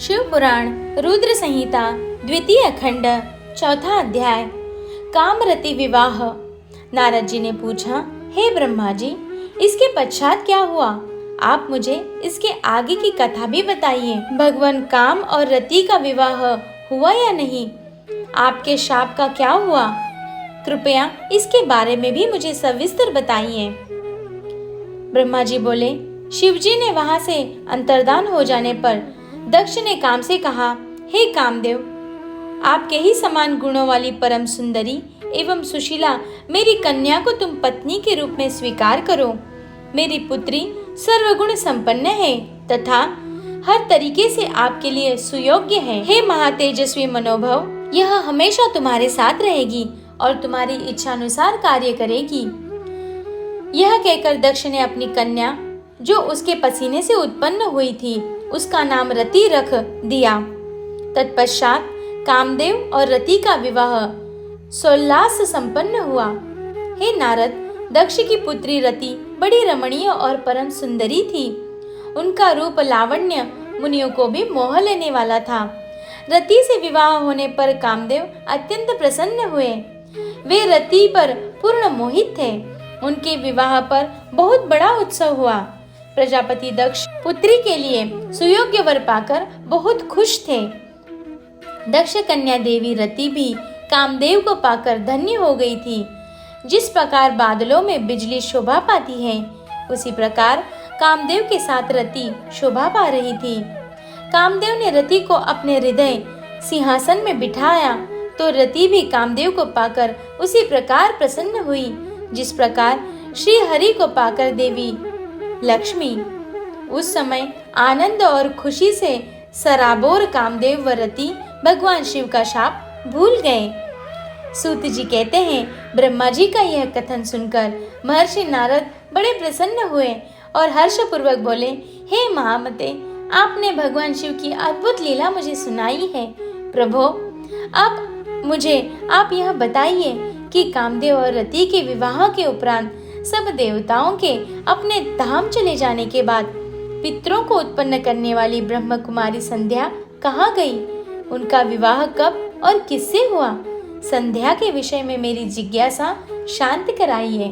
शिव पुराण रुद्र संहिता द्वितीय खंड चौथा अध्याय कामरति विवाह। नारद जी ने पूछा, हे ब्रह्मा जी, इसके पश्चात क्या हुआ? आप मुझे इसके आगे की कथा भी बताइए। भगवान काम और रति का विवाह हुआ या नहीं? आपके शाप का क्या हुआ? कृपया इसके बारे में भी मुझे सविस्तर बताइए। ब्रह्मा जी बोले, शिवजी ने वहां से अंतर्धान हो जाने पर दक्ष ने काम से कहा, हे कामदेव, आपके ही समान गुणों वाली परम सुंदरी एवं सुशीला मेरी कन्या को तुम पत्नी के रूप में स्वीकार करो। मेरी पुत्री सर्वगुण संपन्न है तथा हर तरीके से आपके लिए सुयोग्य है। हे महातेजस्वी मनोभव, यह हमेशा तुम्हारे साथ रहेगी और तुम्हारी इच्छानुसार कार्य करेगी। यह कहकर दक्ष ने अपनी कन्या, जो उसके पसीने से उत्पन्न हुई थी, उसका नाम रति रख दिया। तत्पश्चात कामदेव और रति का विवाह सोल्लास संपन्न हुआ। हे नारद, दक्ष की पुत्री रति बड़ी रमणीय और परम सुंदरी थी। उनका रूप लावण्य मुनियों को भी मोह लेने वाला था। रति से विवाह होने पर कामदेव अत्यंत प्रसन्न हुए। वे रति पर पूर्ण मोहित थे। उनके विवाह पर बहुत बड़ा उत्सव हुआ। प्रजापति दक्ष पुत्री के लिए सुयोग्य वर पाकर बहुत खुश थे। दक्ष कन्या देवी रति भी कामदेव को पाकर धन्य हो गई थी। जिस प्रकार बादलों में बिजली शोभा पाती है, उसी प्रकार कामदेव के साथ रति शोभा पा रही थी। कामदेव ने रति को अपने हृदय सिंहासन में बिठाया तो रति भी कामदेव को पाकर उसी प्रकार प्रसन्न हुई, जिस प्रकार श्री हरि को पाकर देवी लक्ष्मी। उस समय आनंद और खुशी से सराबोर कामदेव व रति भगवान शिव का शाप भूल गए। सूत जी कहते हैं, ब्रह्मा जी का यह कथन सुनकर महर्षि नारद बड़े प्रसन्न हुए और हर्षपूर्वक बोले, हे महामते, आपने भगवान शिव की अद्भुत लीला मुझे सुनाई है। प्रभो, आप यह बताइए कि कामदेव और रति के विवाह के उपरांत सब देवताओं के अपने धाम चले जाने के बाद पितरों को उत्पन्न करने वाली ब्रह्म कुमारी संध्या कहाँ गई? उनका विवाह कब और किससे हुआ? संध्या के विषय में मेरी जिज्ञासा शांत कराइए।